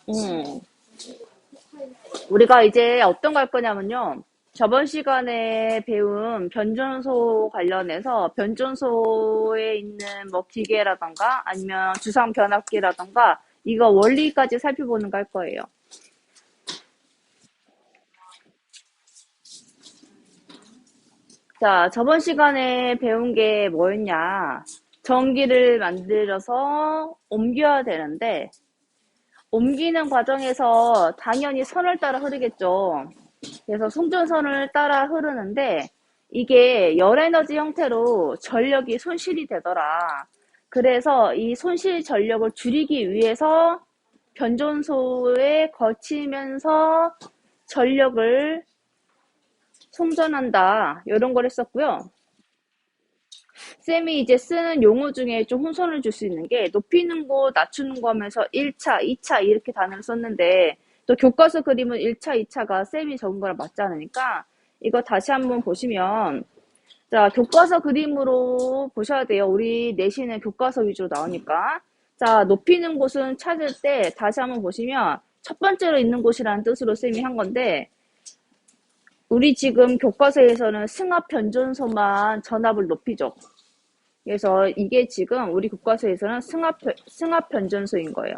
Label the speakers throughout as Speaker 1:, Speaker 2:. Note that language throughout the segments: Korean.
Speaker 1: 음, 우리가 이제 어떤 거 할 거냐면요. 저번 시간에 배운 변전소 관련해서 변전소에 있는 뭐 기계라던가 아니면 주상 변압기라던가 이거 원리까지 살펴보는 거 할 거예요. 자, 저번 시간에 배운 게 뭐였냐. 전기를 만들어서 옮겨야 되는데 옮기는 과정에서 당연히 선을 따라 흐르겠죠. 그래서 송전선을 따라 흐르는데 이게 열에너지 형태로 전력이 손실이 되더라. 그래서 이 손실 전력을 줄이기 위해서 변전소에 거치면서 전력을 송전한다. 이런 걸 했었고요. 쌤이 이제 쓰는 용어 중에 좀 혼선을 줄 수 있는 게 높이는 거, 낮추는 거 하면서 1차, 2차 이렇게 단어를 썼는데 또 교과서 그림은 1차, 2차가 쌤이 적은 거랑 맞지 않으니까 이거 다시 한번 보시면 자, 교과서 그림으로 보셔야 돼요. 우리 내신은 교과서 위주로 나오니까. 자, 높이는 곳은 찾을 때 다시 한번 보시면 첫 번째로 있는 곳이라는 뜻으로 쌤이 한 건데 우리 지금 교과서에서는 승합 변전소만 전압을 높이죠. 그래서 이게 지금 우리 교과서에서는 승합 변전소인 거예요.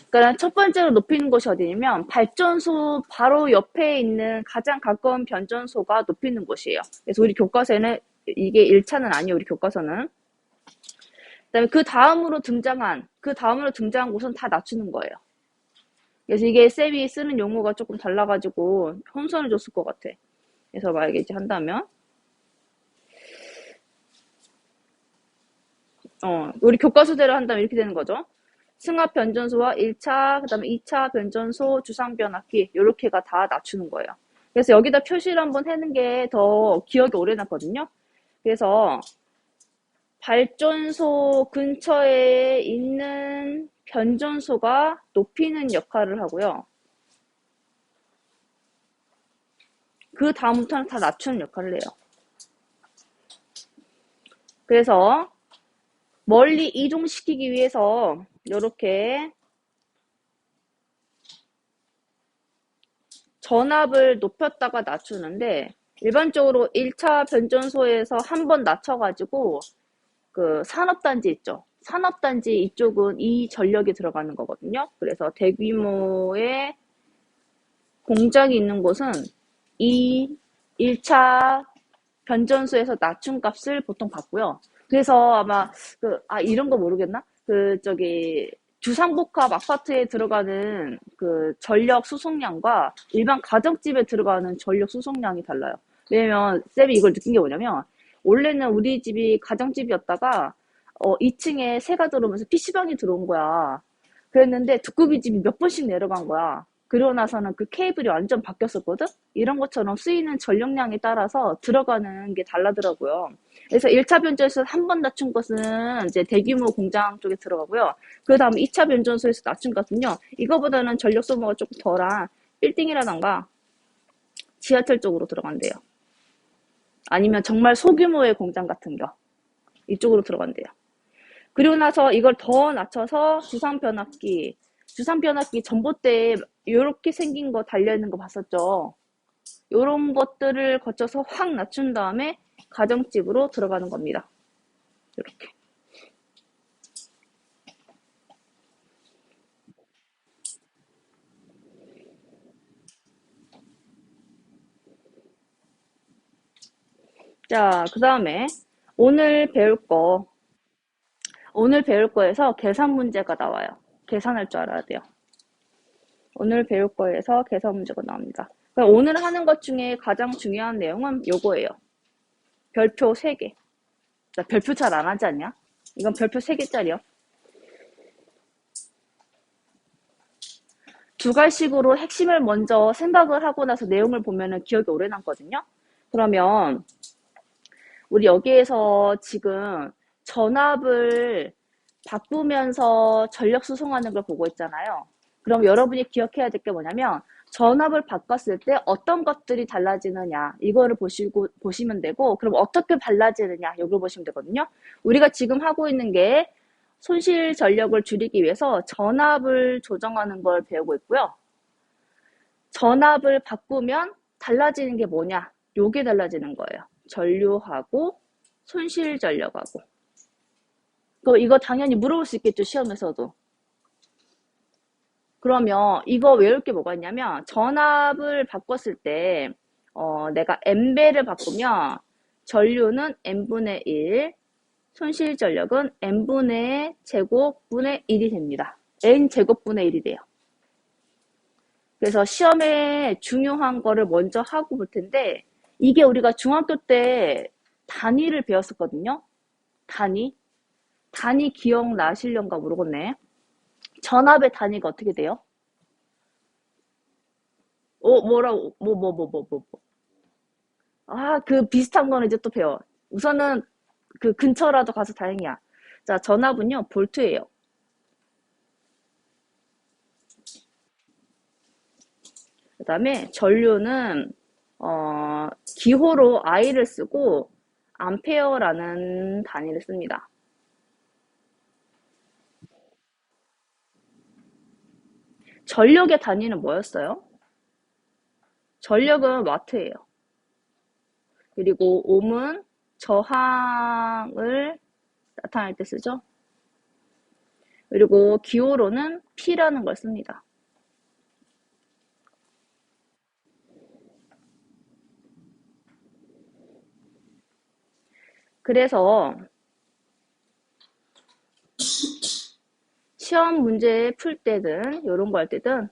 Speaker 1: 그러니까 첫 번째로 높이는 곳이 어디냐면 발전소 바로 옆에 있는 가장 가까운 변전소가 높이는 곳이에요. 그래서 우리 교과서에는 이게 1차는 아니에요. 우리 교과서는. 그다음에 그 다음으로 등장한 곳은 다 낮추는 거예요. 그래서 이게 쌤이 쓰는 용어가 조금 달라가지고 혼선을 줬을 것 같아. 그래서 만약에 이제 한다면 우리 교과서대로 한다면 이렇게 되는 거죠. 승합 변전소와 1차, 그 다음에 2차 변전소, 주상 변압기, 요렇게가 다 낮추는 거예요. 그래서 여기다 표시를 한번 해는 게 더 기억이 오래 남거든요. 그래서 발전소 근처에 있는 변전소가 높이는 역할을 하고요. 그 다음부터는 다 낮추는 역할을 해요. 그래서 멀리 이동시키기 위해서 이렇게 전압을 높였다가 낮추는데 일반적으로 1차 변전소에서 한 번 낮춰가지고 그 산업단지 있죠. 산업단지 이쪽은 이 전력이 들어가는 거거든요. 그래서 대규모의 공장이 있는 곳은 이 1차 변전소에서 낮춘 값을 보통 받고요. 그래서 아마 이런 거 모르겠나? 주상복합 아파트에 들어가는 그 전력 수송량과 일반 가정집에 들어가는 전력 수송량이 달라요. 왜냐면 쌤이 이걸 느낀 게 뭐냐면 원래는 우리 집이 가정집이었다가 2층에 새가 들어오면서 PC방이 들어온 거야. 그랬는데 두꺼비 집이 몇 번씩 내려간 거야. 그러고 나서는 그 케이블이 완전 바뀌었었거든? 이런 것처럼 쓰이는 전력량에 따라서 들어가는 게 달라더라고요. 그래서 1차 변전소에서 한 번 낮춘 것은 이제 대규모 공장 쪽에 들어가고요. 그 다음 2차 변전소에서 낮춘 것은요. 이거보다는 전력 소모가 조금 덜한 빌딩이라던가 지하철 쪽으로 들어간대요. 아니면 정말 소규모의 공장 같은 거. 이쪽으로 들어간대요. 그리고 나서 이걸 더 낮춰서 주상 변압기 전봇대에 이렇게 생긴 거 달려있는 거 봤었죠. 요런 것들을 거쳐서 확 낮춘 다음에 가정집으로 들어가는 겁니다. 이렇게. 자, 그 다음에 오늘 배울 거, 오늘 배울 거에서 계산 문제가 나와요. 계산할 줄 알아야 돼요. 오늘 배울 거에서 계산 문제가 나옵니다. 그럼 오늘 하는 것 중에 가장 중요한 내용은 요거예요. 별표 3개. 나 별표 잘 안 하지 않냐? 이건 별표 3개짜리요. 두 갈식으로 핵심을 먼저 생각을 하고 나서 내용을 보면은 기억이 오래 남거든요. 그러면 우리 여기에서 지금 전압을 바꾸면서 전력 수송하는 걸 보고 있잖아요. 그럼 여러분이 기억해야 될 게 뭐냐면 전압을 바꿨을 때 어떤 것들이 달라지느냐 이거를 보시면 되고 그럼 어떻게 달라지느냐 이걸 보시면 되거든요. 우리가 지금 하고 있는 게 손실 전력을 줄이기 위해서 전압을 조정하는 걸 배우고 있고요. 전압을 바꾸면 달라지는 게 뭐냐? 요게 달라지는 거예요. 전류하고 손실 전력하고. 이거 당연히 물어볼 수 있겠죠, 시험에서도. 그러면 이거 외울 게 뭐가 있냐면 전압을 바꿨을 때 내가 N배를 바꾸면 전류는 N분의 1, 손실 전력은 N분의 제곱분의 1이 됩니다. N 제곱분의 1이 돼요. 그래서 시험에 중요한 거를 먼저 하고 볼 텐데 이게 우리가 중학교 때 단위를 배웠었거든요. 단위 기억나시려는가 모르겠네. 전압의 단위가 어떻게 돼요? 뭐라고, 뭐. 아, 그 비슷한 거는 이제 또 배워. 우선은 그 근처라도 가서 다행이야. 자, 전압은요, 볼트예요. 그 다음에 전류는, 기호로 I를 쓰고, 암페어라는 단위를 씁니다. 전력의 단위는 뭐였어요? 전력은 와트예요. 그리고 옴은 저항을 나타낼 때 쓰죠. 그리고 기호로는 P라는 걸 씁니다. 그래서 시험 문제 풀 때든 이런 거 할 때든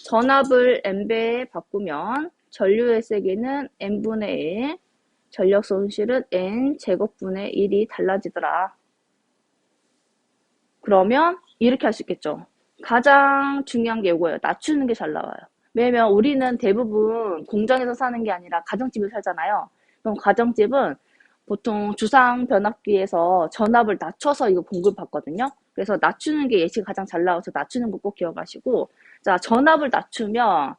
Speaker 1: 전압을 N배에 바꾸면 전류의 세기는 N분의 1, 전력 손실은 N 제곱분의 1이 달라지더라. 그러면 이렇게 할 수 있겠죠. 가장 중요한 게 이거예요. 낮추는 게 잘 나와요. 왜냐면 우리는 대부분 공장에서 사는 게 아니라 가정집에 살잖아요. 그럼 가정집은 보통 주상 변압기에서 전압을 낮춰서 이거 공급받거든요. 그래서 낮추는 게 예시가 가장 잘 나와서 낮추는 거 꼭 기억하시고, 자, 전압을 낮추면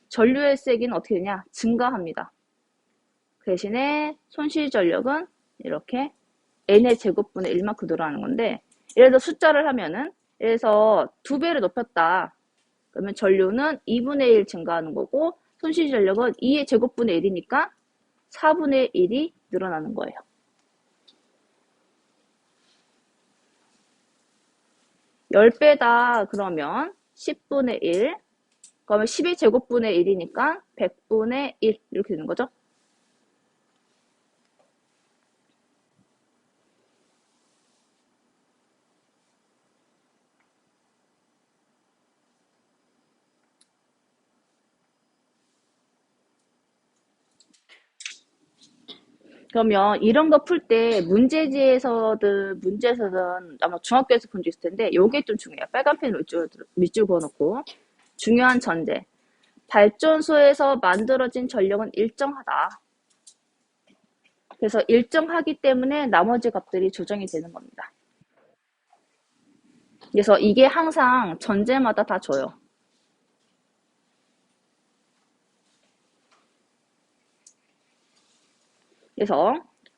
Speaker 1: 전류의 세기는 어떻게 되냐? 증가합니다. 그 대신에 손실 전력은 이렇게 n의 제곱분의 1만큼 늘어나는 건데, 예를 들어 숫자를 하면은, 예를 들어서 2배를 높였다. 그러면 전류는 2분의 1 증가하는 거고, 손실 전력은 2의 제곱분의 1이니까 4분의 1이 늘어나는 거예요. 10배다 그러면 10분의 1, 그러면 10의 제곱분의 1이니까 100분의 1 이렇게 되는 거죠. 그러면 이런 거 풀 때 문제에서든 아마 중학교에서 본 적 있을 텐데 요게 좀 중요해요. 빨간 펜 밑줄 그어놓고 중요한 전제. 발전소에서 만들어진 전력은 일정하다. 그래서 일정하기 때문에 나머지 값들이 조정이 되는 겁니다. 그래서 이게 항상 전제마다 다 줘요. 그래서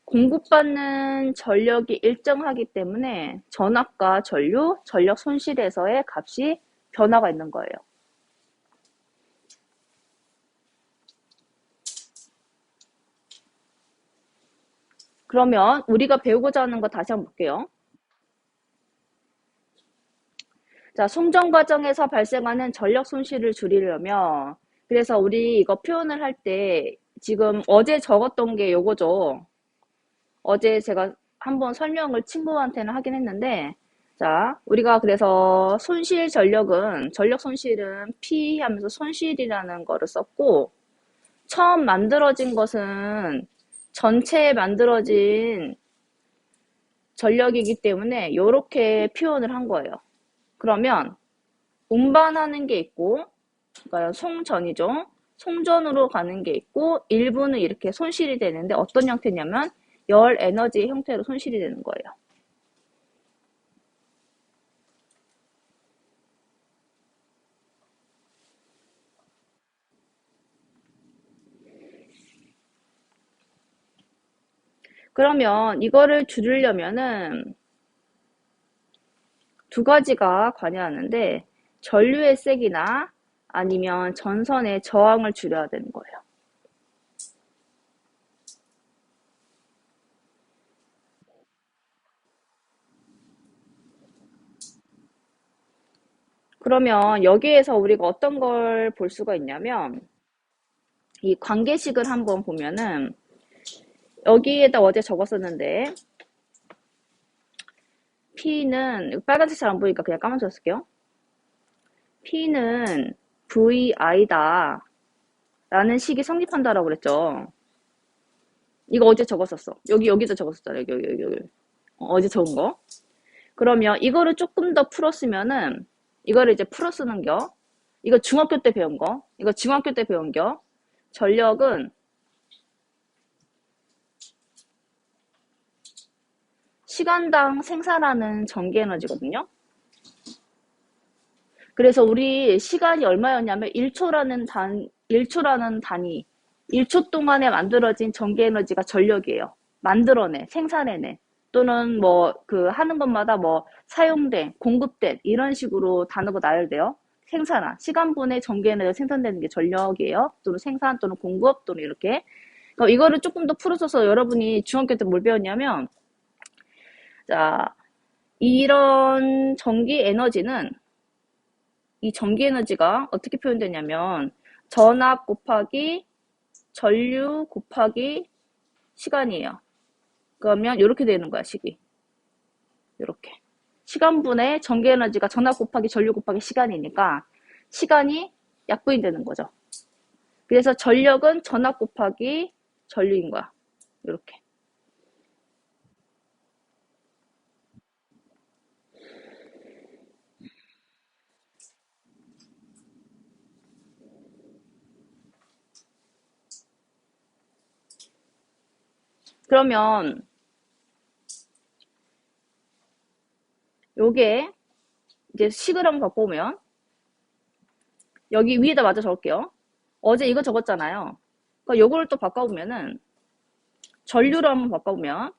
Speaker 1: 공급받는 전력이 일정하기 때문에 전압과 전류, 전력 손실에서의 값이 변화가 있는 거예요. 그러면 우리가 배우고자 하는 거 다시 한번 볼게요. 자, 송전 과정에서 발생하는 전력 손실을 줄이려면 그래서 우리 이거 표현을 할 때 지금 어제 적었던 게 요거죠. 어제 제가 한번 설명을 친구한테는 하긴 했는데 자, 우리가 그래서 전력 손실은 P 하면서 손실이라는 거를 썼고 처음 만들어진 것은 전체 만들어진 전력이기 때문에 이렇게 표현을 한 거예요. 그러면 운반하는 게 있고 그러니까 송전이죠. 송전으로 가는 게 있고 일부는 이렇게 손실이 되는데 어떤 형태냐면 열 에너지의 형태로 손실이 되는 거예요. 그러면 이거를 줄이려면은 두 가지가 관여하는데 전류의 색이나 아니면 전선의 저항을 줄여야 되는 거예요. 그러면 여기에서 우리가 어떤 걸 볼 수가 있냐면 이 관계식을 한번 보면은 여기에다 어제 적었었는데 P는 빨간색 잘 안 보이니까 그냥 까만색 쓸게요. P는 VI다 라는 식이 성립한다라고 그랬죠. 이거 어제 적었었어. 여기다 적었었잖아요. 여기. 어제 적은 거. 그러면 이거를 조금 더 풀었으면은 이거를 이제 풀어 쓰는 겨. 이거 중학교 때 배운 거. 이거 중학교 때 배운 겨. 전력은 시간당 생산하는 전기 에너지거든요. 그래서 우리 시간이 얼마였냐면 1초라는 단위, 1초 동안에 만들어진 전기 에너지가 전력이에요. 만들어내, 생산해내. 또는 뭐 그 하는 것마다 뭐 사용된, 공급된 이런 식으로 단어가 나열돼요. 생산한, 시간분의 전기 에너지가 생산되는 게 전력이에요. 또는 생산 또는 공급 또는 이렇게. 그럼 이거를 조금 더 풀어서서 여러분이 중학교 때 뭘 배웠냐면 자, 이런 전기 에너지는 이 전기 에너지가 어떻게 표현되냐면 전압 곱하기 전류 곱하기 시간이에요. 그러면 이렇게 되는 거야, 식이. 이렇게. 시간분의 전기 에너지가 전압 곱하기 전류 곱하기 시간이니까 시간이 약분이 되는 거죠. 그래서 전력은 전압 곱하기 전류인 거야. 이렇게. 그러면 요게 이제 식을 한번 바꿔보면 여기 위에다 맞아 적을게요. 어제 이거 적었잖아요. 그러니까 요거를 또 바꿔보면은 전류를 한번 바꿔보면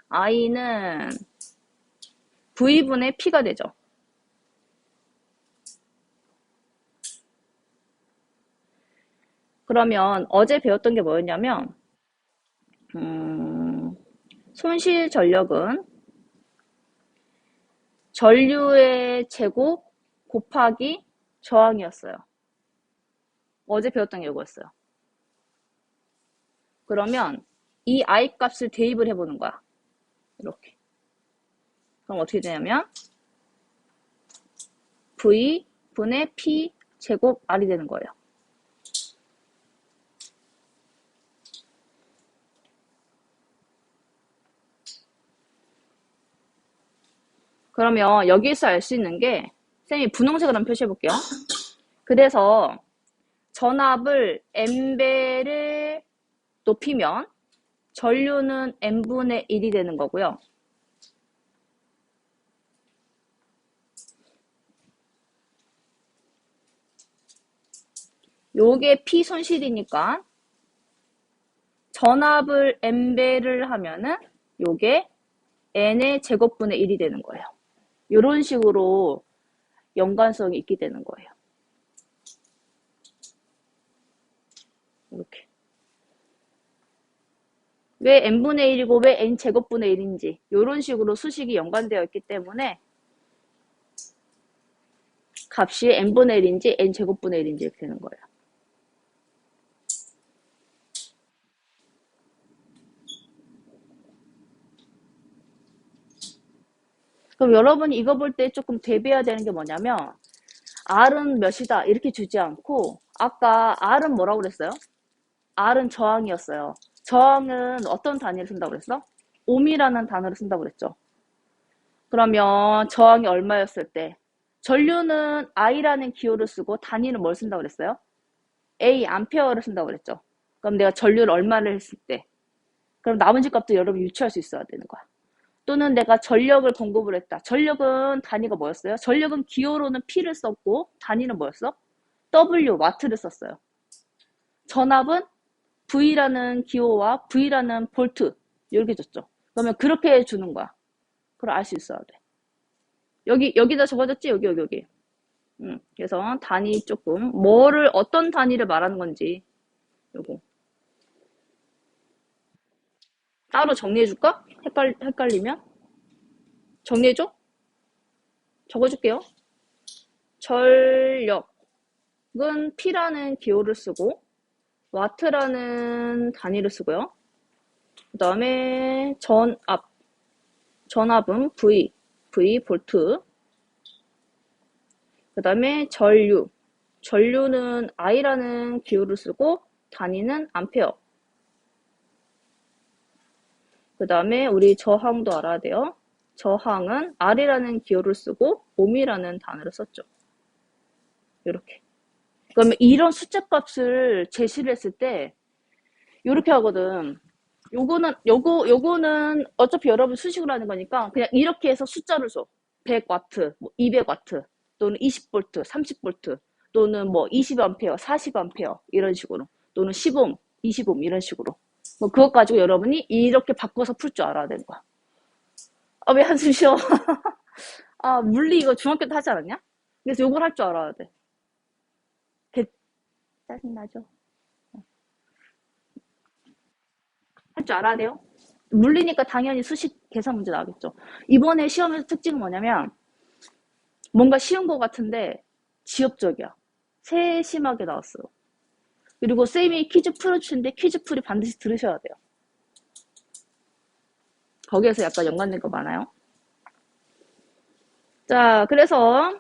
Speaker 1: I는 V분의 P가 되죠. 그러면 어제 배웠던 게 뭐였냐면 손실 전력은 전류의 제곱 곱하기 저항이었어요. 어제 배웠던 게 이거였어요. 그러면 이 I 값을 대입을 해보는 거야. 이렇게. 그럼 어떻게 되냐면 V분의 P 제곱 R이 되는 거예요. 그러면 여기에서 알 수 있는 게 쌤이 분홍색으로 한번 표시해 볼게요. 그래서 전압을 N배를 높이면 전류는 N분의 1이 되는 거고요. 요게 P 손실이니까 전압을 N배를 하면은 요게 N의 제곱분의 1이 되는 거예요. 이런 식으로 연관성이 있게 되는 거예요. 이렇게. 왜 n분의 1이고 왜 n제곱분의 1인지 이런 식으로 수식이 연관되어 있기 때문에 값이 n분의 1인지 n제곱분의 1인지 이렇게 되는 거예요. 그럼 여러분이 이거 볼 때 조금 대비해야 되는 게 뭐냐면 R은 몇이다 이렇게 주지 않고 아까 R은 뭐라고 그랬어요? R은 저항이었어요. 저항은 어떤 단위를 쓴다고 그랬어? 옴이라는 단어를 쓴다고 그랬죠. 그러면 저항이 얼마였을 때 전류는 I라는 기호를 쓰고 단위는 뭘 쓴다고 그랬어요? A 암페어를 쓴다고 그랬죠. 그럼 내가 전류를 얼마를 했을 때 그럼 나머지 값도 여러분 유추할 수 있어야 되는 거야. 또는 내가 전력을 공급을 했다. 전력은 단위가 뭐였어요? 전력은 기호로는 P를 썼고 단위는 뭐였어? W, 와트를 썼어요. 전압은 V라는 기호와 V라는 볼트 이렇게 줬죠. 그러면 그렇게 주는 거야. 그걸 알 수 있어야 돼. 여기다 적어졌지? 여기. 그래서 단위 조금, 어떤 단위를 말하는 건지, 요거. 따로 정리해줄까? 헷갈리면? 정리해줘? 적어줄게요. 전력은 P라는 기호를 쓰고, 와트라는 단위를 쓰고요. 그 다음에 전압은 V 볼트. 그 다음에 전류는 I라는 기호를 쓰고 단위는 암페어. 그 다음에 우리 저항도 알아야 돼요. 저항은 R이라는 기호를 쓰고 옴이라는 단어를 썼죠. 이렇게. 그러면 이런 숫자 값을 제시를 했을 때 이렇게 하거든. 요거는 어차피 여러분 수식으로 하는 거니까 그냥 이렇게 해서 숫자를 줘. 100와트, 200와트, 또는 20볼트, 30볼트, 또는 뭐 20암페어, 40암페어 이런 식으로, 또는 10옴, 20옴 이런 식으로. 뭐 그것 가지고 여러분이 이렇게 바꿔서 풀 줄 알아야 되는 거야. 아, 왜 한숨 쉬어? 아, 물리 이거 중학교 때 하지 않았냐? 그래서 요걸 할 줄 알아야 돼. 짜증나죠? 할 줄 알아야 돼요? 물리니까 당연히 수식 계산 문제 나오겠죠. 이번에 시험에서 특징은 뭐냐면 뭔가 쉬운 것 같은데 지엽적이야. 세심하게 나왔어요. 그리고 쌤이 퀴즈 풀어주시는데 퀴즈풀이 반드시 들으셔야 돼요. 거기에서 약간 연관된 거 많아요. 자, 그래서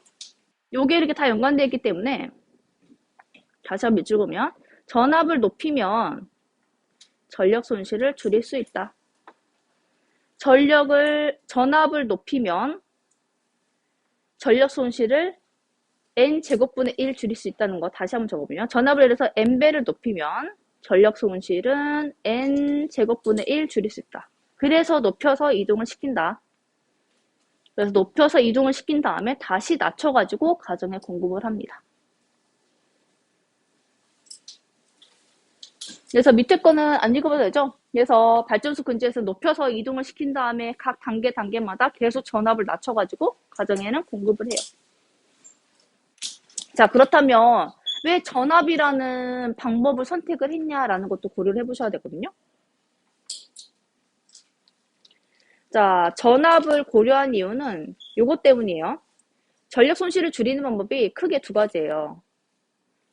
Speaker 1: 요게 이렇게 다 연관되어 있기 때문에 다시 한번 밑줄 보면 전압을 높이면 전력 손실을 줄일 수 있다. 전압을 높이면 전력 손실을 n제곱분의 1 줄일 수 있다는 거 다시 한번 적어보면 전압을 예를 들어서 n배를 높이면 전력 손실은 n제곱분의 1 줄일 수 있다. 그래서 높여서 이동을 시킨다. 그래서 높여서 이동을 시킨 다음에 다시 낮춰가지고 가정에 공급을 합니다. 그래서 밑에 거는 안 읽어봐도 되죠? 그래서 발전소 근처에서 높여서 이동을 시킨 다음에 각 단계마다 계속 전압을 낮춰가지고 가정에는 공급을 해요. 자, 그렇다면 왜 전압이라는 방법을 선택을 했냐라는 것도 고려를 해보셔야 되거든요. 자, 전압을 고려한 이유는 요것 때문이에요. 전력 손실을 줄이는 방법이 크게 두 가지예요.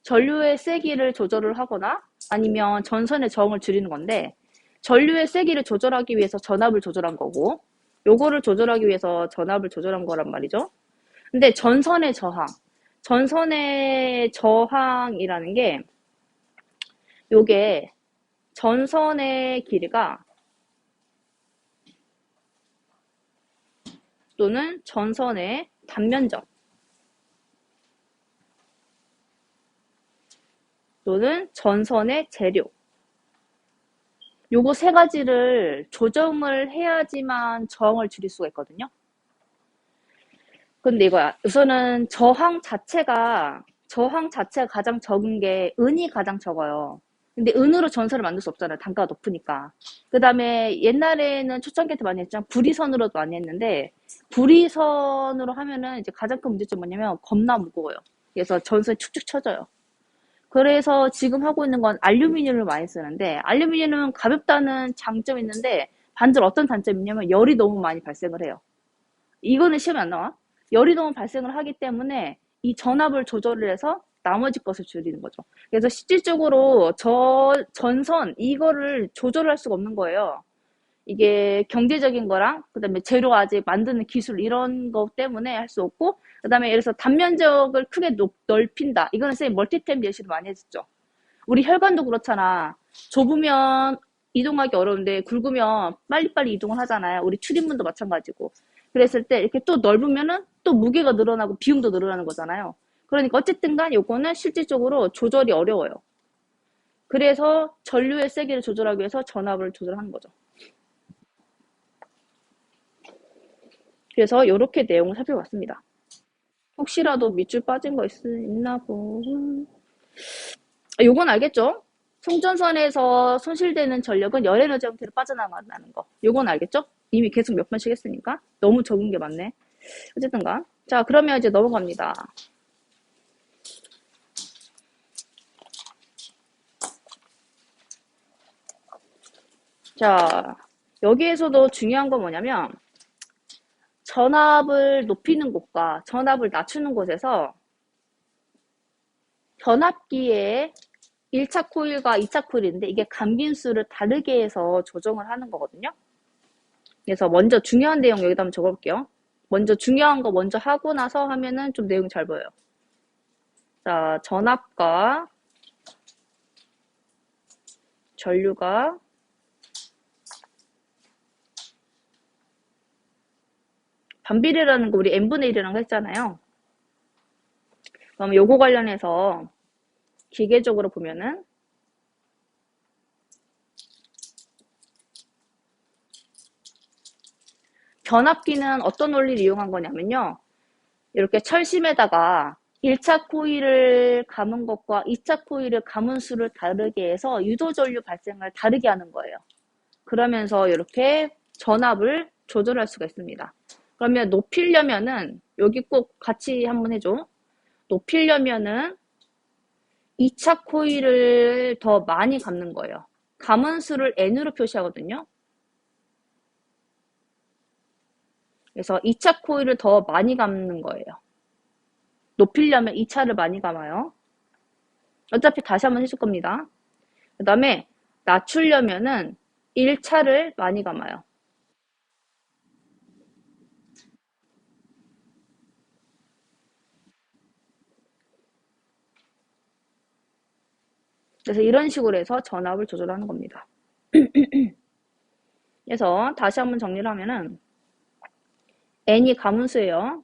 Speaker 1: 전류의 세기를 조절을 하거나 아니면 전선의 저항을 줄이는 건데 전류의 세기를 조절하기 위해서 전압을 조절한 거고 요거를 조절하기 위해서 전압을 조절한 거란 말이죠. 근데 전선의 저항이라는 게 요게 전선의 길이가 또는 전선의 단면적 또는 전선의 재료 요거 세 가지를 조정을 해야지만 저항을 줄일 수가 있거든요. 근데 이거야. 우선은 저항 자체가 가장 적은 게 은이 가장 적어요. 근데 은으로 전선을 만들 수 없잖아요. 단가가 높으니까. 그 다음에 옛날에는 초창기 때 많이 했지만 불이선으로도 많이 했는데 불이선으로 하면은 이제 가장 큰 문제점이 뭐냐면 겁나 무거워요. 그래서 전선이 축축 처져요. 그래서 지금 하고 있는 건 알루미늄을 많이 쓰는데 알루미늄은 가볍다는 장점이 있는데 반대로 어떤 단점이 있냐면 열이 너무 많이 발생을 해요. 이거는 시험에 안 나와. 열이 너무 발생을 하기 때문에 이 전압을 조절을 해서 나머지 것을 줄이는 거죠. 그래서 실질적으로 전선 이거를 조절할 수가 없는 거예요. 이게 경제적인 거랑 그다음에 재료 아직 만드는 기술 이런 거 때문에 할 수 없고 그다음에 예를 들어서 단면적을 크게 넓힌다. 이거는 쌤이 멀티템 예시를 많이 했었죠. 우리 혈관도 그렇잖아. 좁으면 이동하기 어려운데 굵으면 빨리빨리 이동을 하잖아요. 우리 출입문도 마찬가지고. 그랬을 때 이렇게 또 넓으면은 또 무게가 늘어나고 비용도 늘어나는 거잖아요. 그러니까 어쨌든 간 요거는 실질적으로 조절이 어려워요. 그래서 전류의 세기를 조절하기 위해서 전압을 조절하는 거죠. 그래서 이렇게 내용을 살펴봤습니다. 혹시라도 밑줄 빠진 거 있나 보고. 요건 알겠죠? 송전선에서 손실되는 전력은 열에너지 형태로 빠져나간다는 거. 요건 알겠죠? 이미 계속 몇 번씩 했으니까. 너무 적은 게 많네. 어쨌든가. 자, 그러면 이제 넘어갑니다. 자, 여기에서도 중요한 건 뭐냐면, 전압을 높이는 곳과 전압을 낮추는 곳에서 변압기에 1차 코일과 2차 코일인데 이게 감빈수를 다르게 해서 조정을 하는 거거든요. 그래서 먼저 중요한 내용 여기다 한번 적어볼게요. 먼저 중요한 거 먼저 하고 나서 하면은 좀 내용이 잘 보여요. 자, 전압과 전류가 반비례라는 거 우리 n분의 1이라는 거 했잖아요. 그럼 요거 관련해서 기계적으로 보면은 변압기는 어떤 원리를 이용한 거냐면요. 이렇게 철심에다가 1차 코일을 감은 것과 2차 코일을 감은 수를 다르게 해서 유도전류 발생을 다르게 하는 거예요. 그러면서 이렇게 전압을 조절할 수가 있습니다. 그러면 높이려면은 여기 꼭 같이 한번 해줘. 높이려면은 2차 코일을 더 많이 감는 거예요. 감은 수를 n으로 표시하거든요. 그래서 2차 코일을 더 많이 감는 거예요. 높이려면 2차를 많이 감아요. 어차피 다시 한번 해줄 겁니다. 그 다음에 낮추려면은 1차를 많이 감아요. 그래서 이런 식으로 해서 전압을 조절하는 겁니다. 그래서 다시 한번 정리를 하면은 n이 가문수예요.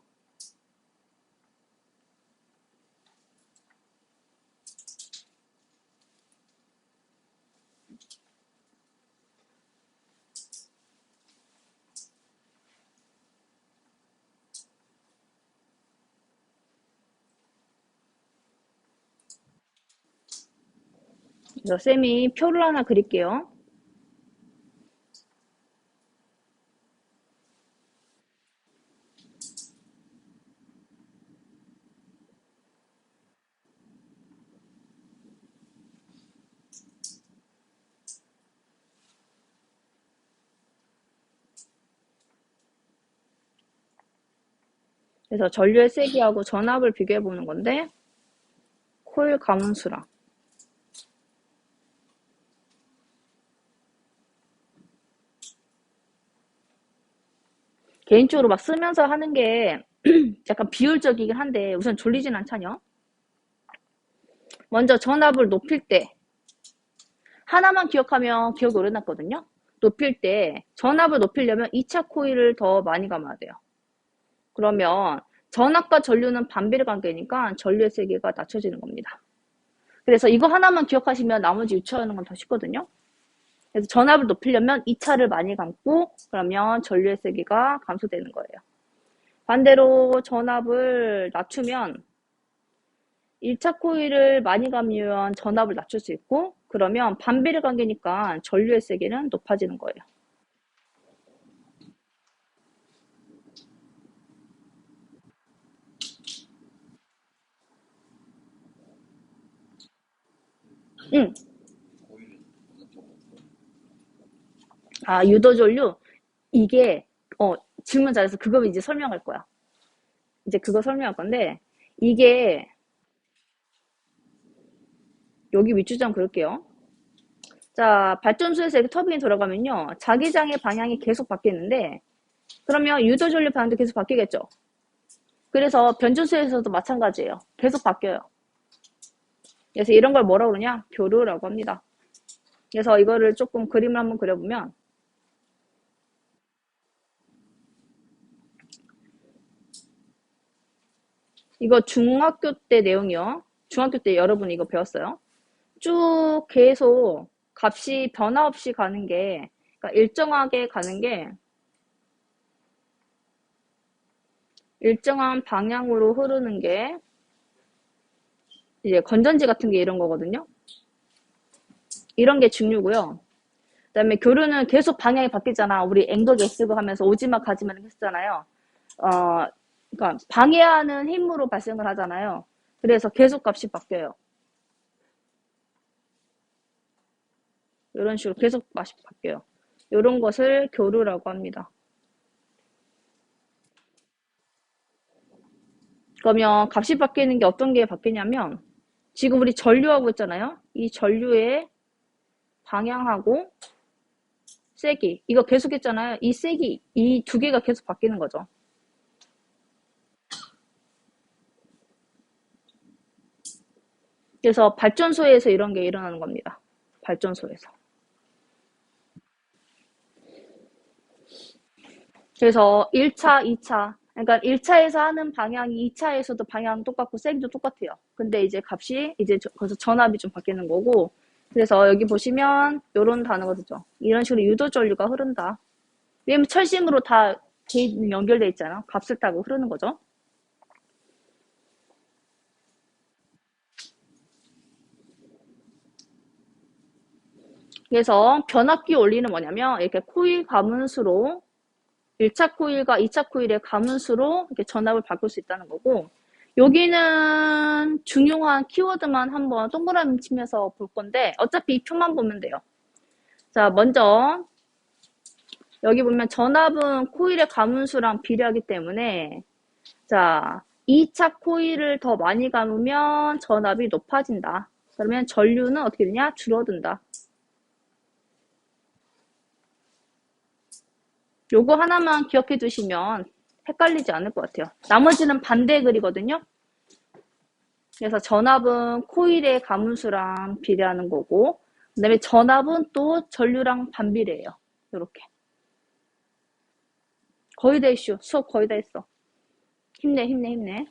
Speaker 1: 그래서 쌤이 표를 하나 그릴게요. 그래서 전류의 세기하고 전압을 비교해 보는 건데 코일 가문수랑 개인적으로 막 쓰면서 하는 게 약간 비효율적이긴 한데 우선 졸리진 않잖요. 먼저 전압을 높일 때 하나만 기억하면 기억이 오래 났거든요. 높일 때 전압을 높이려면 2차 코일을 더 많이 감아야 돼요. 그러면 전압과 전류는 반비례 관계니까 전류의 세기가 낮춰지는 겁니다. 그래서 이거 하나만 기억하시면 나머지 유추하는 건 더 쉽거든요. 그래서 전압을 높이려면 2차를 많이 감고 그러면 전류의 세기가 감소되는 거예요. 반대로 전압을 낮추면 1차 코일을 많이 감으면 전압을 낮출 수 있고 그러면 반비례 관계니까 전류의 세기는 높아지는 거예요. 응. 아, 유도전류? 이게, 질문 잘해서 그거 이제 설명할 거야. 이제 그거 설명할 건데, 이게, 여기 밑줄장 그을게요. 자, 발전소에서 이렇게 터빈이 돌아가면요. 자기장의 방향이 계속 바뀌는데, 그러면 유도전류 방향도 계속 바뀌겠죠. 그래서 변전소에서도 마찬가지예요. 계속 바뀌어요. 그래서 이런 걸 뭐라고 그러냐? 교류라고 합니다. 그래서 이거를 조금 그림을 한번 그려보면, 이거 중학교 때 내용이요. 중학교 때 여러분 이거 배웠어요. 쭉 계속 값이 변화 없이 가는 게, 그러니까 일정하게 가는 게 일정한 방향으로 흐르는 게 이제 건전지 같은 게 이런 거거든요. 이런 게 중류고요. 그다음에 교류는 계속 방향이 바뀌잖아. 우리 앵도 개쓰고 하면서 오지마 가지마 했잖아요. 어, 그러니까 방해하는 힘으로 발생을 하잖아요. 그래서 계속 값이 바뀌어요. 이런 식으로 계속 맛이 바뀌어요. 이런 것을 교류라고 합니다. 그러면 값이 바뀌는 게 어떤 게 바뀌냐면 지금 우리 전류하고 있잖아요. 이 전류의 방향하고 세기 이거 계속 했잖아요. 이 세기 이 두 개가 계속 바뀌는 거죠. 그래서 발전소에서 이런 게 일어나는 겁니다. 발전소에서. 그래서 1차, 2차. 그러니까 1차에서 하는 방향이 2차에서도 방향 똑같고 세기도 똑같아요. 근데 이제 값이 이제 거기서 전압이 좀 바뀌는 거고. 그래서 여기 보시면 이런 단어가 되죠. 이런 식으로 유도 전류가 흐른다. 왜냐면 철심으로 다 연결돼 있잖아. 값을 타고 흐르는 거죠. 그래서 변압기 원리는 뭐냐면 이렇게 코일 가문수로 1차 코일과 2차 코일의 가문수로 이렇게 전압을 바꿀 수 있다는 거고 여기는 중요한 키워드만 한번 동그라미 치면서 볼 건데 어차피 이 표만 보면 돼요. 자, 먼저 여기 보면 전압은 코일의 가문수랑 비례하기 때문에 자, 2차 코일을 더 많이 감으면 전압이 높아진다. 그러면 전류는 어떻게 되냐? 줄어든다. 요거 하나만 기억해 두시면 헷갈리지 않을 것 같아요. 나머지는 반대 글이거든요. 그래서 전압은 코일의 가문수랑 비례하는 거고 그 다음에 전압은 또 전류랑 반비례해요. 이렇게. 거의 다 했슈. 수업 거의 다 했어. 힘내 힘내 힘내.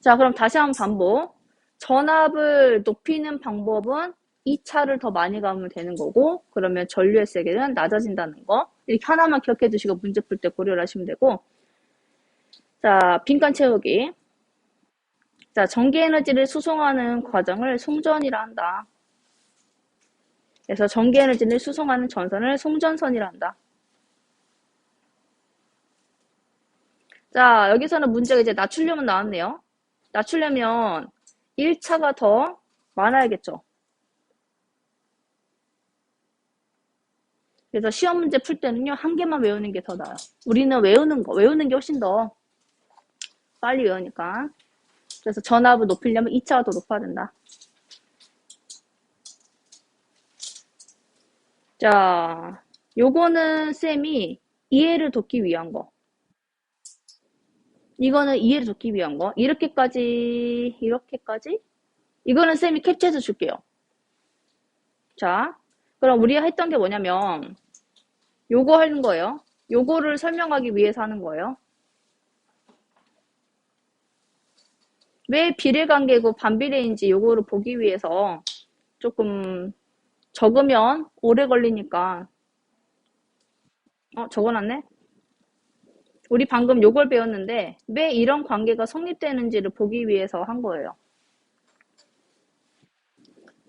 Speaker 1: 자, 그럼 다시 한번 반복. 전압을 높이는 방법은 2차를 더 많이 가면 되는 거고 그러면 전류의 세기는 낮아진다는 거. 이렇게 하나만 기억해 두시고 문제 풀 때 고려를 하시면 되고 자, 빈칸 채우기. 자, 전기 에너지를 수송하는 과정을 송전이라 한다. 그래서 전기 에너지를 수송하는 전선을 송전선이라 한다. 자, 여기서는 문제가 이제 낮추려면 나왔네요. 낮추려면 1차가 더 많아야겠죠. 그래서 시험 문제 풀 때는요, 한 개만 외우는 게 더 나아요. 우리는 외우는 게 훨씬 더 빨리 외우니까. 그래서 전압을 높이려면 2차가 더 높아야 된다. 자, 요거는 쌤이 이해를 돕기 위한 거. 이거는 이해를 돕기 위한 거. 이렇게까지? 이거는 쌤이 캡처해서 줄게요. 자, 그럼 우리가 했던 게 뭐냐면, 요거 하는 거예요. 요거를 설명하기 위해서 하는 거예요. 왜 비례관계고 반비례인지 요거를 보기 위해서 조금 적으면 오래 걸리니까, 적어놨네? 우리 방금 요걸 배웠는데, 왜 이런 관계가 성립되는지를 보기 위해서 한 거예요.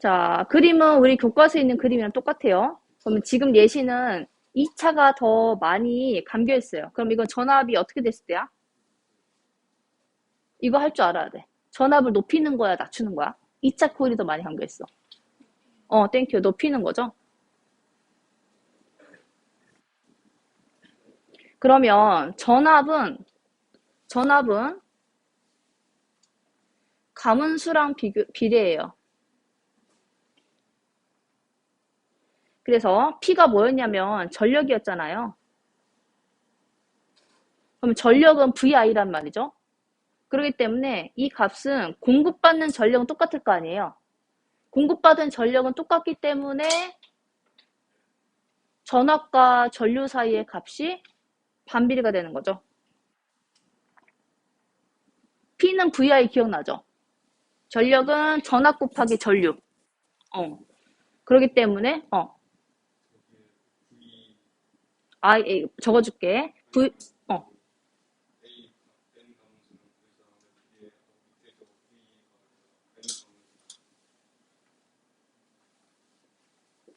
Speaker 1: 자, 그림은 우리 교과서에 있는 그림이랑 똑같아요. 그러면 지금 예시는 2차가 더 많이 감겨 있어요. 그럼 이건 전압이 어떻게 됐을 때야? 이거 할 줄 알아야 돼. 전압을 높이는 거야, 낮추는 거야? 2차 코일이 더 많이 감겨 있어. 땡큐. 높이는 거죠. 그러면 전압은 가문수랑 비례해요. 그래서 P가 뭐였냐면 전력이었잖아요. 그럼 전력은 VI란 말이죠. 그렇기 때문에 이 값은 공급받는 전력은 똑같을 거 아니에요. 공급받은 전력은 똑같기 때문에 전압과 전류 사이의 값이 반비례가 되는 거죠. P는 VI 기억나죠? 전력은 전압 곱하기 전류. 그렇기 때문에 적어줄게. 어,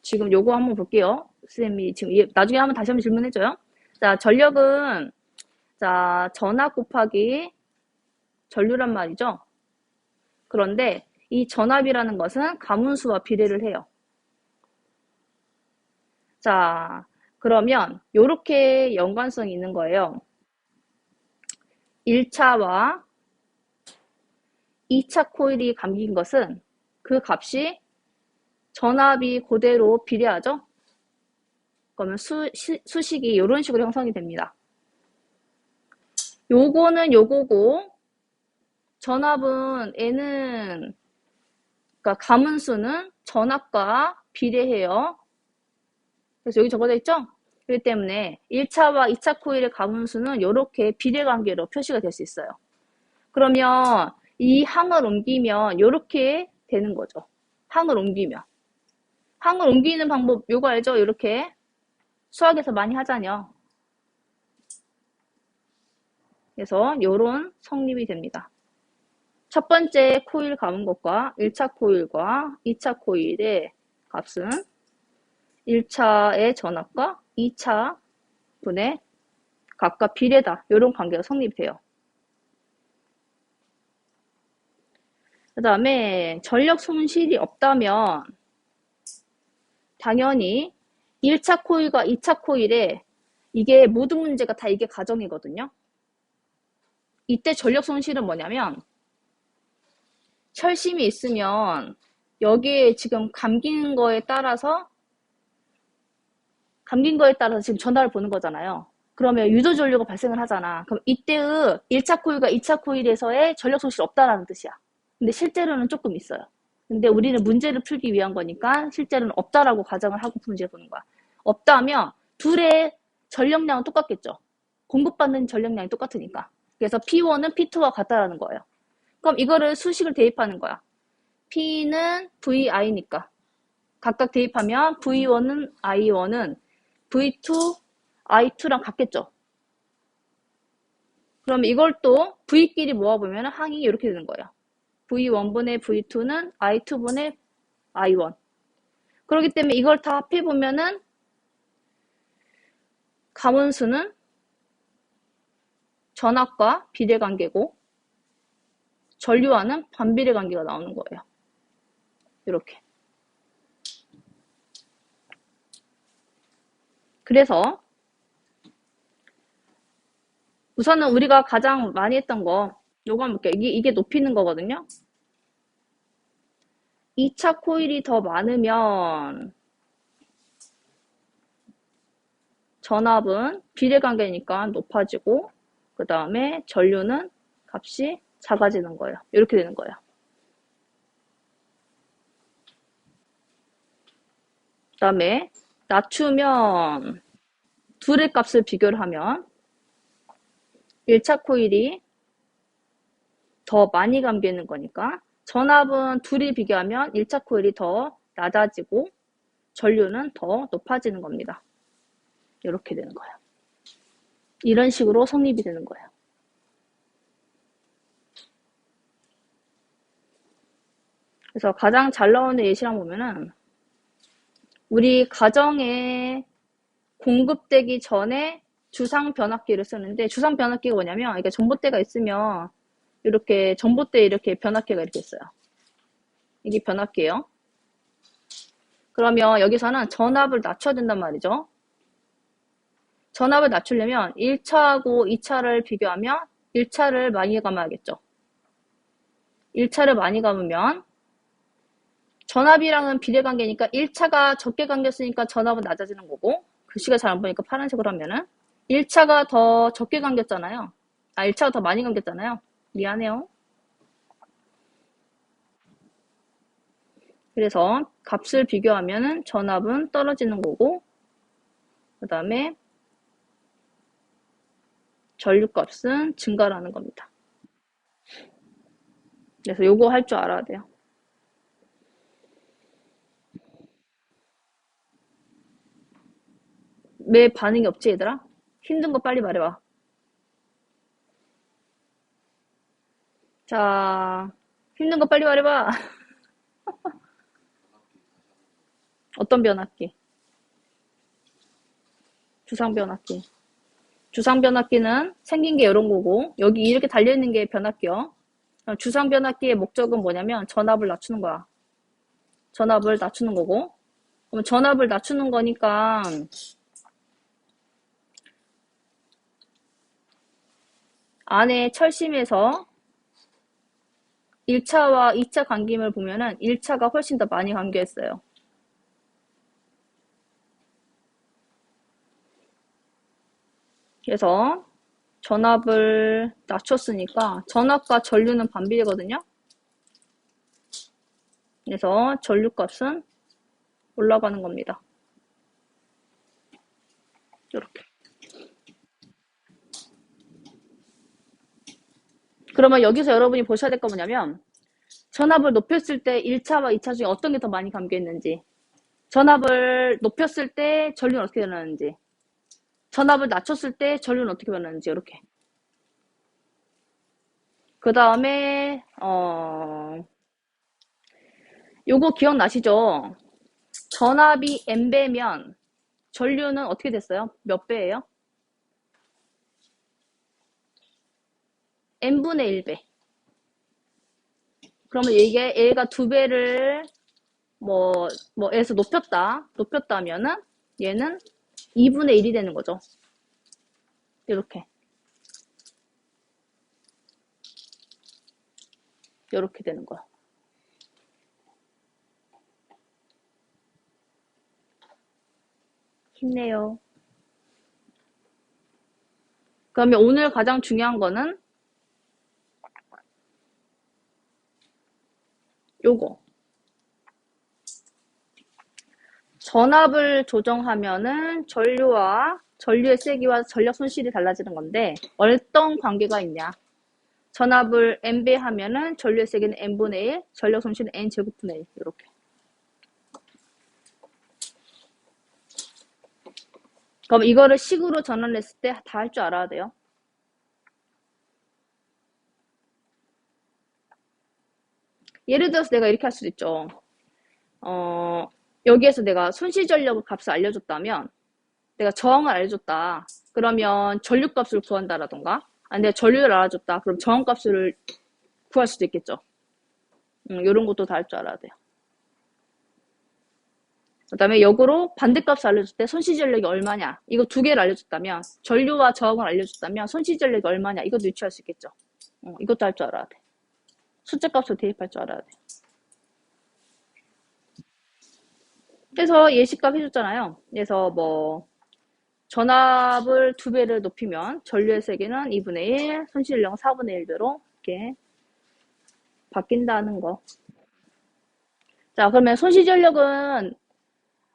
Speaker 1: 지금 요거 한번 볼게요. 쌤이 지금 나중에 다시 한번 질문해줘요. 자, 전력은 자 전압 곱하기 전류란 말이죠. 그런데 이 전압이라는 것은 가문수와 비례를 해요. 자, 그러면 이렇게 연관성이 있는 거예요. 1차와 2차 코일이 감긴 것은 그 값이 전압이 그대로 비례하죠. 그러면 수식이 이런 식으로 형성이 됩니다. 요거는 요거고 전압은 N은 그러니까 가문수는 전압과 비례해요. 그래서 여기 적어져 있죠? 그렇기 때문에 1차와 2차 코일의 가문수는 이렇게 비례관계로 표시가 될 수 있어요. 그러면 이 항을 옮기면 이렇게 되는 거죠. 항을 옮기면. 항을 옮기는 방법 요거 알죠? 이렇게 수학에서 많이 하잖아요. 그래서 요런 성립이 됩니다. 첫 번째 코일 감은 것과 1차 코일과 2차 코일의 값은 1차의 전압과 2차 분의 각각 비례다. 이런 관계가 성립돼요. 그 다음에 전력 손실이 없다면 당연히 1차 코일과 2차 코일에 이게 모든 문제가 다 이게 가정이거든요. 이때 전력 손실은 뭐냐면 철심이 있으면 여기에 지금 감긴 거에 따라서 지금 전압을 보는 거잖아요. 그러면 유도 전류가 발생을 하잖아. 그럼 이때의 1차 코일과 2차 코일에서의 전력 손실이 없다라는 뜻이야. 근데 실제로는 조금 있어요. 근데 우리는 문제를 풀기 위한 거니까 실제로는 없다라고 가정을 하고 문제 보는 거야. 없다면 둘의 전력량은 똑같겠죠. 공급받는 전력량이 똑같으니까. 그래서 P1은 P2와 같다라는 거예요. 그럼 이거를 수식을 대입하는 거야. P는 VI니까. 각각 대입하면 V1은 I1은 V2, I2랑 같겠죠. 그럼 이걸 또 V끼리 모아보면 항이 이렇게 되는 거예요. V1분의 V2는 I2분의 I1. 그렇기 때문에 이걸 다 합해보면은 가문수는 전압과 비례관계고 전류와는 반비례관계가 나오는 거예요. 이렇게. 그래서 우선은 우리가 가장 많이 했던 거 요거 한번 볼게요. 이게 높이는 거거든요. 2차 코일이 더 많으면 전압은 비례관계니까 높아지고 그 다음에 전류는 값이 작아지는 거예요. 이렇게 되는 거예요. 그 다음에 낮추면 둘의 값을 비교를 하면 1차 코일이 더 많이 감기는 거니까 전압은 둘이 비교하면 1차 코일이 더 낮아지고 전류는 더 높아지는 겁니다. 이렇게 되는 거예요. 이런 식으로 성립이 되는 거예요. 그래서 가장 잘 나오는 예시랑 보면은 우리 가정에 공급되기 전에 주상 변압기를 쓰는데 주상 변압기가 뭐냐면 이게 전봇대가 있으면 이렇게 전봇대에 이렇게 변압기가 이렇게 있어요. 이게 변압기예요. 그러면 여기서는 전압을 낮춰야 된단 말이죠. 전압을 낮추려면 1차하고 2차를 비교하면 1차를 많이 감아야겠죠. 1차를 많이 감으면 전압이랑은 비례관계니까 1차가 적게 감겼으니까 전압은 낮아지는 거고 글씨가 잘 안 보니까 파란색으로 하면은 1차가 더 적게 감겼잖아요. 1차가 더 많이 감겼잖아요. 미안해요. 그래서 값을 비교하면은 전압은 떨어지는 거고 그 다음에 전류값은 증가라는 겁니다. 그래서 요거 할 줄 알아야 돼요. 왜 반응이 없지 얘들아? 힘든 거 빨리 말해봐. 자, 힘든 거 빨리 말해봐. 어떤 변압기? 주상 변압기. 주상 변압기는 생긴 게 이런 거고, 여기 이렇게 달려있는 게 변압기요. 주상 변압기의 목적은 뭐냐면 전압을 낮추는 거야. 전압을 낮추는 거고, 그럼 전압을 낮추는 거니까 안에 철심에서 1차와 2차 감김을 보면은 1차가 훨씬 더 많이 감겨있어요. 그래서 전압을 낮췄으니까 전압과 전류는 반비례거든요. 그래서 전류값은 올라가는 겁니다. 이렇게. 그러면 여기서 여러분이 보셔야 될 거 뭐냐면 전압을 높였을 때 1차와 2차 중에 어떤 게 더 많이 감겨있는지, 전압을 높였을 때 전류는 어떻게 변하는지, 전압을 낮췄을 때 전류는 어떻게 변하는지, 이렇게. 그 다음에 요거 기억나시죠? 전압이 n배면 전류는 어떻게 됐어요? 몇 배예요? n분의 1배. 그러면 이게 얘가 2배를 에서 높였다면은 얘는 2분의 1이 되는 거죠. 이렇게. 이렇게 되는 거야. 힘내요. 그러면 오늘 가장 중요한 거는 요거. 전압을 조정하면은 전류의 세기와 전력 손실이 달라지는 건데 어떤 관계가 있냐? 전압을 n배 하면은 전류의 세기는 n분의 1, 전력 손실은 n제곱분의 1 이렇게. 그럼 이거를 식으로 전환했을 때 다 할 줄 알아야 돼요. 예를 들어서 내가 이렇게 할 수도 있죠. 여기에서 내가 손실전력 값을 알려줬다면 내가 저항을 알려줬다. 그러면 전류값을 구한다라던가 내가 전류를 알아줬다. 그럼 저항값을 구할 수도 있겠죠. 이런 것도 다 할 줄 알아야 돼요. 그 다음에 역으로 반대값을 알려줄 때 손실전력이 얼마냐. 이거 두 개를 알려줬다면 전류와 저항을 알려줬다면 손실전력이 얼마냐. 이것도 유추할 수 있겠죠. 이것도 할 줄 알아야 돼. 숫자값을 대입할 줄 알아야 돼. 그래서 예시값 해줬잖아요. 그래서 전압을 2배를 높이면 전류의 세기는 2분의 1, 손실량은 4분의 1배로 이렇게 바뀐다는 거. 자, 그러면 손실전력은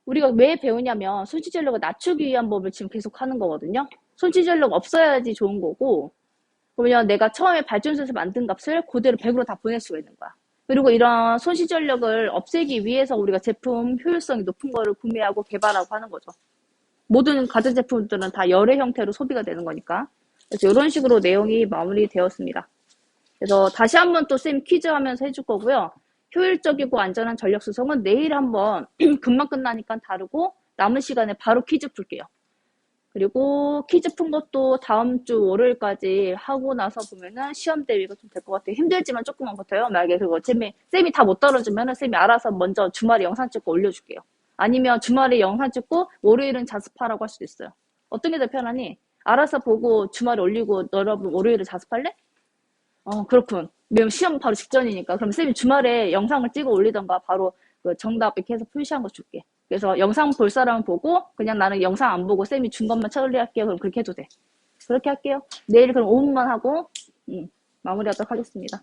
Speaker 1: 우리가 왜 배우냐면 손실전력을 낮추기 위한 법을 지금 계속 하는 거거든요. 손실전력 없어야지 좋은 거고, 그러면 내가 처음에 발전소에서 만든 값을 그대로 100으로 다 보낼 수가 있는 거야. 그리고 이런 손실전력을 없애기 위해서 우리가 제품 효율성이 높은 거를 구매하고 개발하고 하는 거죠. 모든 가전제품들은 다 열의 형태로 소비가 되는 거니까. 그래서 이런 식으로 내용이 마무리되었습니다. 그래서 다시 한번 또 쌤 퀴즈 하면서 해줄 거고요. 효율적이고 안전한 전력 수송은 내일 한번 금방 끝나니까 다루고 남은 시간에 바로 퀴즈 풀게요. 그리고 퀴즈 푼 것도 다음 주 월요일까지 하고 나서 보면은 시험 대비가 좀 될 것 같아요. 힘들지만 조금만 버텨요. 만약에 그거 쌤이 다 못 떨어지면은 쌤이 알아서 먼저 주말에 영상 찍고 올려줄게요. 아니면 주말에 영상 찍고 월요일은 자습하라고 할 수도 있어요. 어떤 게 더 편하니? 알아서 보고 주말에 올리고 여러분 월요일에 자습할래? 그렇군. 왜냐면 시험 바로 직전이니까. 그럼 쌤이 주말에 영상을 찍어 올리던가 바로 그 정답 이렇게 해서 표시한 거 줄게. 그래서 영상 볼 사람은 보고 그냥 나는 영상 안 보고 쌤이 준 것만 처리할게요. 그럼 그렇게 해도 돼. 그렇게 할게요. 내일 그럼 5분만 하고 마무리하도록 하겠습니다.